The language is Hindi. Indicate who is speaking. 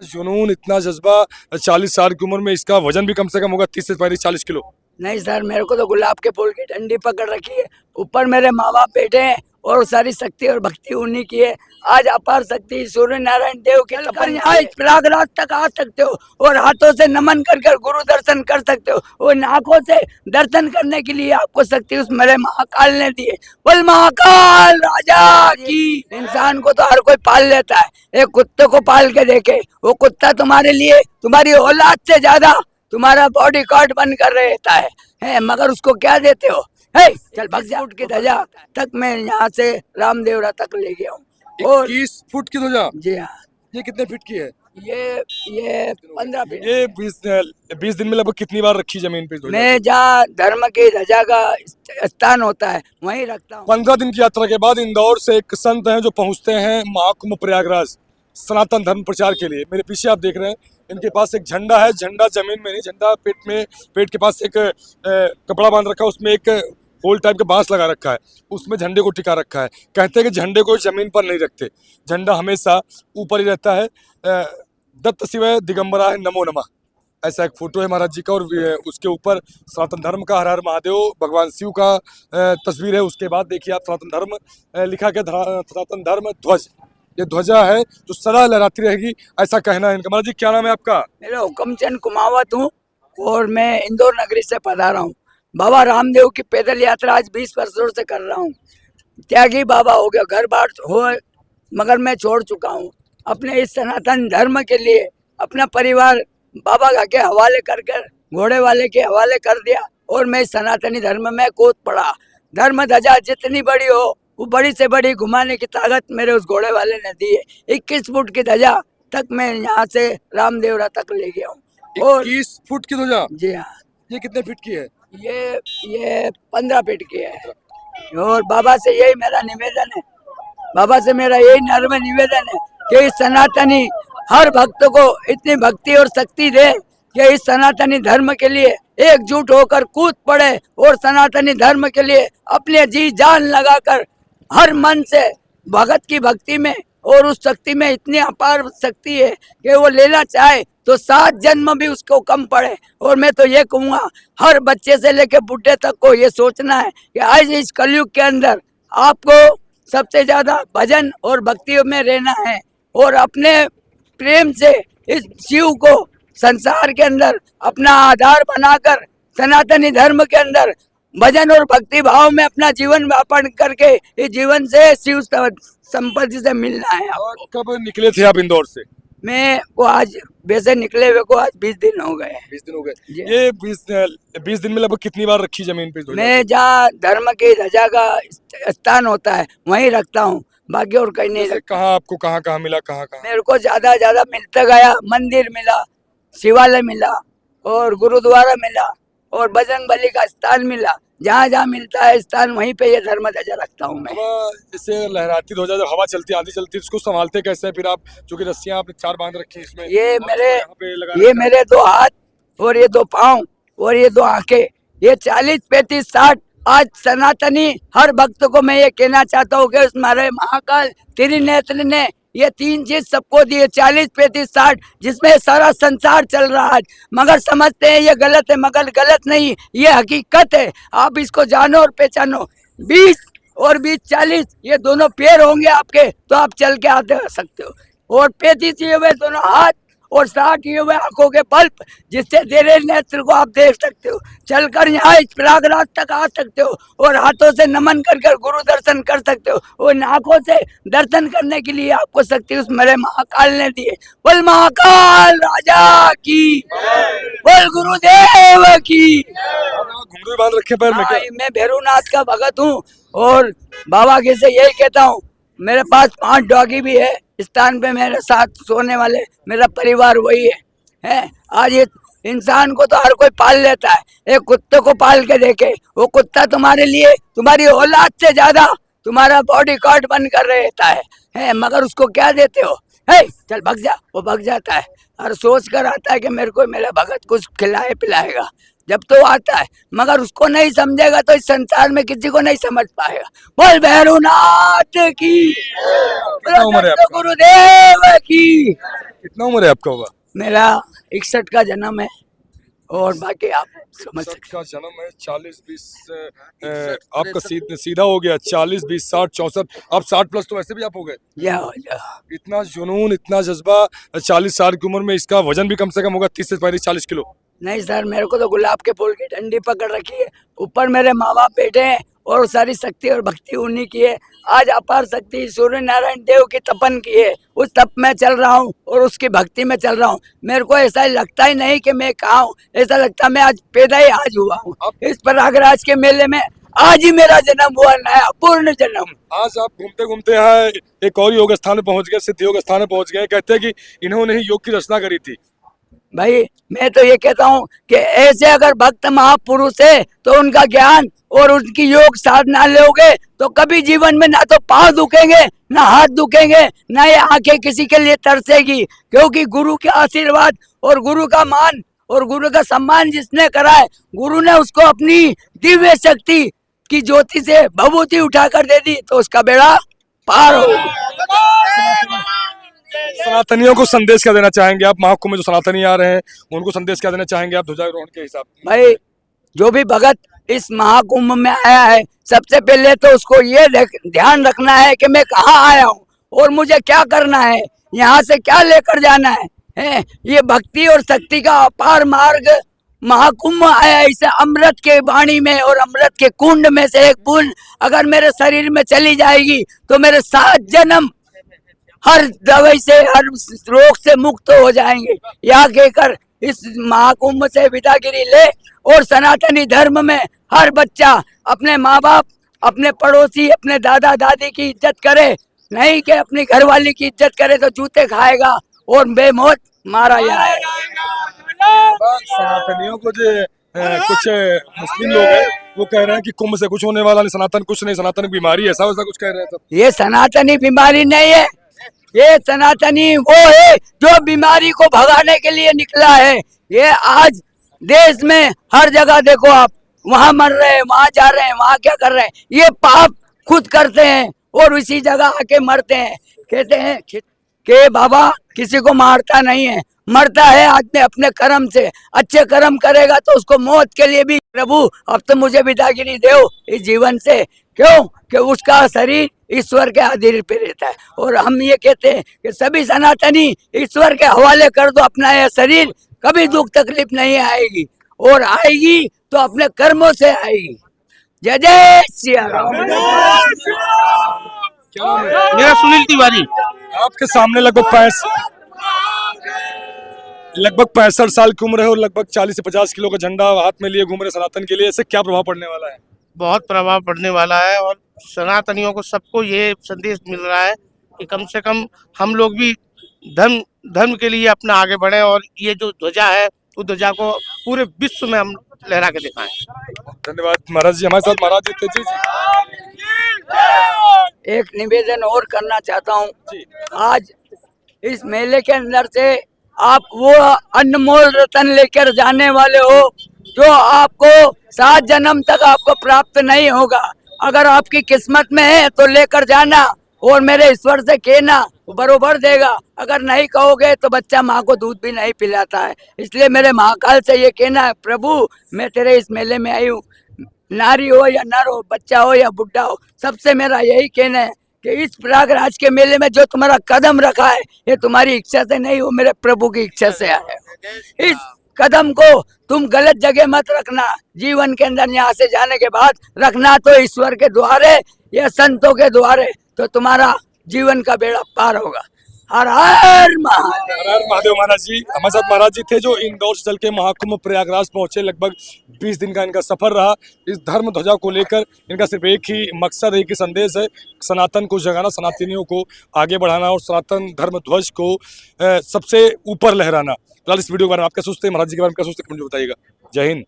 Speaker 1: जुनून, इतना जज्बा, 40 साल की उम्र में इसका वजन भी कम से कम होगा 30 से 40 किलो।
Speaker 2: नहीं सर, मेरे को तो गुलाब के फूल की डंडी पकड़ रखी है। ऊपर मेरे माँ बाप बैठे हैं और सारी शक्ति और भक्ति उन्हीं की है। आज अपार शक्ति सूर्य नारायण देव की तपन आज प्रयागराज तक आ सकते हो और हाथों से नमन कर कर गुरु दर्शन कर सकते हो। और आंखों से दर्शन करने के लिए आपको शक्ति उस मेरे महाकाल ने दी है। बोल महाकाल राजा की। इंसान को तो हर कोई पाल लेता है, एक कुत्ते को पाल के देखे, वो कुत्ता तुम्हारे लिए तुम्हारी औलाद से ज्यादा तुम्हारा बॉडी गार्ड बनकर रहता है, मगर उसको क्या देते हो? है चल भग जा। फुट की ध्वजा तक मैं यहाँ से रामदेवरा तक ले गया हूँ। और
Speaker 1: 21 फुट की ध्वजा,
Speaker 2: जी हाँ,
Speaker 1: ये कितने फीट की है?
Speaker 2: ये 15 फीट।
Speaker 1: ये 20 दिन में लगभग कितनी बार रखी जमीन पे ध्वजा?
Speaker 2: मैं जहाँ धर्म की ध्वजा का स्थान होता है वहीं रखता हूँ।
Speaker 1: 15 दिन की यात्रा के बाद इंदौर से एक संत हैं जो पहुंचते हैं महाकुंभ प्रयागराज सनातन धर्म प्रचार के लिए। मेरे पीछे आप देख रहे हैं, इनके पास एक झंडा है। झंडा जमीन में नहीं, झंडा पेट के पास एक कपड़ा बांध रखा है, उसमें एक होल टाइप का बांस लगा रखा है, उसमें झंडे को टिका रखा है। कहते हैं कि झंडे को जमीन पर नहीं रखते, झंडा हमेशा ऊपर ही रहता है। दत्त शिवाय दिगंबरा है नमो नमः, ऐसा एक फोटो है महाराज जी का। और उसके ऊपर सनातन धर्म का हर हर महादेव भगवान शिव का तस्वीर है। उसके बाद देखिए आप सनातन धर्म लिखा गया, सनातन धर्म ध्वज, ये ध्वजा है जो सदा लहराती रहेगी, ऐसा कहना है इनका। महाराज जी क्या नाम है आपका?
Speaker 2: मेरा हुक्मचंद कुमावत हूँ और मैं इंदौर नगरी से पधारा हूँ। बाबा रामदेव की पैदल यात्रा आज 20 वर्षों से कर रहा हूँ। त्यागी बाबा हो गया, घर बार हो मगर मैं छोड़ चुका हूँ। अपने इस सनातन धर्म के लिए अपना परिवार बाबा का के हवाले कर कर घोड़े वाले के हवाले कर दिया और मैं इस सनातनी धर्म में कूद पड़ा। धर्म ध्वजा जितनी बड़ी हो वो बड़ी से बड़ी घुमाने की ताकत मेरे उस घोड़े वाले ने दी है। 21 फुट की ध्वजा तक मैं यहाँ से रामदेवरा तक ले गया हूँ। और
Speaker 1: 21 फुट की ध्वजा,
Speaker 2: जी हाँ,
Speaker 1: ये कितने फीट की है?
Speaker 2: ये 15 फीट की है। और बाबा से यही मेरा निवेदन है, बाबा से मेरा यही नर्म निवेदन है कि इस सनातनी हर भक्त को इतनी भक्ति और शक्ति दे कि इस सनातनी धर्म के लिए एकजुट होकर कूद पड़े और सनातनी धर्म के लिए अपने जी जान लगाकर हर मन से भगत की भक्ति में और उस शक्ति में इतनी अपार शक्ति है कि वो लेना चाहे तो 7 जन्म भी उसको कम पड़े। और मैं तो ये कहूँगा हर बच्चे से लेकर बुढ़े तक को ये सोचना है कि आज इस कलयुग के अंदर आपको सबसे ज्यादा भजन और भक्ति में रहना है और अपने प्रेम से इस शिव को संसार के अंदर अपना आधार बनाकर सनातनी धर्म के अंदर भजन और भक्ति भाव में अपना जीवन व्यापन करके इस जीवन से शिव संपत्ति से मिलना है आपको।
Speaker 1: कब निकले थे आप इंदौर से?
Speaker 2: मैं को आज वैसे निकले हुए को आज 20 दिन हो गए।
Speaker 1: 20 दिन हो गए। ये 20 दिन में लगभग कितनी बार रखी जमीन पे ध्वजा?
Speaker 2: मैं जहाँ धर्म की ध्वजा का स्थान होता है वहीं रखता हूँ, बाकी और कहीं नहीं रखता।
Speaker 1: कहाँ आपको कहाँ मिला, कहाँ?
Speaker 2: मेरे को ज्यादा मिलता गया। मंदिर मिला, शिवालय मिला और गुरुद्वारा मिला और बजरंग बली का स्थान मिला। जहाँ जहाँ मिलता है स्थान वहीं पे ये धर्म ध्वजा रखता हूँ मैं।
Speaker 1: इसे लहराती ध्वजा जब हवा चलती आंधी चलती है उसको संभालते कैसे हैं फिर आप? क्योंकि रस्सियां आपने 4 बांध रखी है इसमें।
Speaker 2: ये मेरे 2 हाथ और ये 2 पाँव और ये 2 आंखें, ये 40, 35, 60 आज सनातनी हर भक्त को मैं ये कहना चाहता हूँ कि हमारे महाकाल त्रिनेत्र ने ये 3 चीज सबको दिए, 40, 35, 60, जिसमें सारा संसार चल रहा है। मगर समझते हैं ये गलत है, मगर गलत नहीं, ये हकीकत है। आप इसको जानो और पहचानो। 20 और 20, 40 ये दोनों पैर होंगे आपके तो आप चल के आते आ सकते हो। और 35 ये हुए दोनों हाथ और 60 ये हुए आंखों के पल्प, जिससे तेरे नेत्र को आप देख सकते हो। चलकर यहाँ इस प्रयागराज तक आ सकते हो और हाथों से नमन कर कर गुरु दर्शन कर सकते हो। और आंखों से दर्शन करने के लिए आपको शक्ति उस मेरे महाकाल ने दी है। बोल महाकाल राजा की, बोल गुरुदेव की।
Speaker 1: घुंघरू बांध रखे पैर में क्या?
Speaker 2: मैं भैरवनाथ का भगत हूँ और बाबा के से यही कहता हूँ। मेरे पास 5 डॉगी भी है स्थान पे, मेरे साथ सोने वाले मेरा परिवार वही है। आज ये इंसान को तो हर कोई पाल लेता है, एक कुत्ते को पाल के देखे, वो कुत्ता तुम्हारे लिए तुम्हारी औलाद से ज्यादा तुम्हारा बॉडी गार्ड बनकर रहता है, मगर उसको क्या देते हो? है चल भग जा, वो भग जाता है और सोच कर आता है कि मेरे को मेरा भगत कुछ खिलाए पिलाएगा। जब तो आता है, मगर उसको नहीं समझेगा तो इस संसार में किसी को नहीं समझ पाएगा। बोल भैरवनाथ की,
Speaker 1: कितना उम्र है आपका?
Speaker 2: गुरुदेव की।
Speaker 1: कितना उम्र है आपका होगा?
Speaker 2: मेरा 61 का जन्म है और बाकी आप समझ सकते
Speaker 1: का जन्म है। 40-20 आपका सीधा हो गया। 40-20-60-64, आप 60 प्लस तो वैसे भी आप हो गए।
Speaker 2: या
Speaker 1: इतना जुनून, इतना जज्बा 40 साल की उम्र में, इसका वजन भी कम से कम होगा 30 से 40 किलो।
Speaker 2: नहीं सर, मेरे को तो गुलाब के फूल की डंडी पकड़ रखी है। ऊपर मेरे माँ बाप बैठे हैं और सारी शक्ति और भक्ति उन्हीं की है। आज अपार शक्ति सूर्य नारायण देव की तपन की है, उस तप में चल रहा हूँ और उसकी भक्ति में चल रहा हूँ। मेरे को ऐसा लगता ही नहीं कि मैं कहाँ हूँ, ऐसा लगता है मैं आज पैदा ही आज हुआ हूँ। इस प्रयागराज के मेले में आज ही मेरा जन्म हुआ, नया पूर्ण जन्म।
Speaker 1: आज आप घूमते घूमते यहाँ एक और योग स्थान में पहुंच गए, सिद्ध योग स्थान में पहुंच गए। कहते हैं कि इन्होंने ही योग की रचना करी थी।
Speaker 2: भाई मैं तो ये कहता हूँ कि ऐसे अगर भक्त महापुरुष है तो उनका ज्ञान और उनकी योग साधना लोगे तो कभी जीवन में ना तो पांव दुखेंगे, ना हाथ दुखेंगे, ना ये आंखें किसी के लिए तरसेगी। क्योंकि गुरु के आशीर्वाद और गुरु का मान और गुरु का सम्मान जिसने करा है, गुरु ने उसको अपनी दिव्य शक्ति की ज्योति से भभूति उठाकर दे दी तो उसका बेड़ा पार हो।
Speaker 1: सनातनियों को संदेश क्या देना चाहेंगे आप? महाकुंभ में जो सनातनी आ रहे हैं उनको संदेश क्या देना चाहेंगे आप ध्वजारोहण के हिसाब से?
Speaker 2: भाई जो भी भगत इस महाकुंभ में आया है, सबसे पहले तो उसको ये ध्यान रखना है कि मैं कहाँ आया हूँ और मुझे क्या करना है, यहाँ से क्या लेकर जाना है। ये भक्ति और शक्ति का अपार मार्ग महाकुंभ आया। इसे अमृत के वाणी में और अमृत के कुंड में से एक बूंद अगर मेरे शरीर में चली जाएगी तो मेरे 7 जन्म हर दवाई से, हर रोग से मुक्त हो जाएंगे। यह कहकर इस महाकुंभ से विदागिरी ले और सनातनी धर्म में हर बच्चा अपने माँ बाप, अपने पड़ोसी, अपने दादा दादी की इज्जत करे, नहीं कि अपनी घरवाली की इज्जत करे तो जूते खाएगा और बेमौत मारा जाएगा।
Speaker 1: सनातनियों को जो कुछ मुस्लिम लोग हैं वो कह रहे हैं कि कुंभ से कुछ होने वाला नहीं, सनातन कुछ नहीं, सनातन बीमारी है, ऐसा वैसा कुछ कह रहे हैं सब।
Speaker 2: ये सनातनी बीमारी नहीं है, ये सनातनी वो है जो बीमारी को भगाने के लिए निकला है। ये आज देश में हर जगह देखो आप, वहां मर रहे हैं, वहां जा रहे हैं, वहां क्या कर रहे हैं, ये पाप खुद करते हैं और इसी जगह आके मरते हैं। कहते हैं कि बाबा किसी को मारता नहीं है, मरता है आदमी अपने कर्म से। अच्छे कर्म करेगा तो उसको मौत के लिए भी प्रभु अब तो मुझे विदागिरी दो इस जीवन से। क्यों? कि उसका शरीर ईश्वर के अधीन पे रहता है। और हम ये कहते हैं कि सभी सनातनी ईश्वर के हवाले कर दो अपना यह शरीर, कभी दुख तकलीफ नहीं आएगी और आएगी तो अपने कर्मों से आएगी। जय जय सिया राम।
Speaker 1: क्या नाम है?
Speaker 3: मेरा सुनील तिवारी।
Speaker 1: आपके सामने लगभग 65 साल की उम्र है और लगभग 40 से 50 किलो का झंडा हाथ में लिए घूम रहे सनातन के लिए। ऐसे क्या प्रभाव पड़ने वाला है?
Speaker 3: बहुत प्रभाव पड़ने वाला है और सनातनियों को सबको ये संदेश मिल रहा है कि कम से कम हम लोग भी धर्म के लिए अपना आगे बढ़े और ये जो ध्वजा है उस ध्वजा को पूरे विश्व में हम लहरा के दिखाएं।
Speaker 1: धन्यवाद महाराज जी, हमारे साथ महाराज जी थे जी।
Speaker 2: एक निवेदन और करना चाहता हूँ, आज इस मेले के अंदर से आप वो अनमोल रतन लेकर जाने वाले हो जो आपको 7 जन्म तक आपको प्राप्त नहीं होगा। अगर आपकी किस्मत में है तो लेकर जाना और मेरे ईश्वर से कहना, वो बरोबर देगा। अगर नहीं कहोगे तो बच्चा माँ को दूध भी नहीं पिलाता है। इसलिए मेरे महाकाल से ये कहना है, प्रभु मैं तेरे इस मेले में आई हूँ, नारी हो या नर हो, बच्चा हो या बुढ़ा हो, सबसे मेरा यही कहना है कि इस प्रयागराज के मेले में जो तुम्हारा कदम रखा है ये तुम्हारी इच्छा से नहीं, वो मेरे प्रभु की इच्छा से आया है। इस कदम को तुम गलत जगह मत रखना, जीवन के अंदर यहाँ से जाने के बाद रखना तो ईश्वर के द्वारे या संतों के द्वारे, तो तुम्हारा जीवन का बेड़ा पार होगा। हर हर महादेव।
Speaker 1: हर हर महादेव। महाराज जी हमारे साथ महाराज जी थे जो इंदौर से चल के महाकुंभ प्रयागराज पहुंचे। लगभग 20 दिन का इनका सफर रहा। इस धर्म ध्वजा को लेकर इनका सिर्फ एक ही मकसद है, एक ही संदेश है, सनातन को जगाना, सनातनियों को आगे बढ़ाना और सनातन धर्म ध्वज को सबसे ऊपर लहराना। फिलहाल इस वीडियो के बारे में आप क्या सोचते हैं, महाराज जी के बारे में क्या सोचते हैं, मुझे बताइएगा। जय हिंद।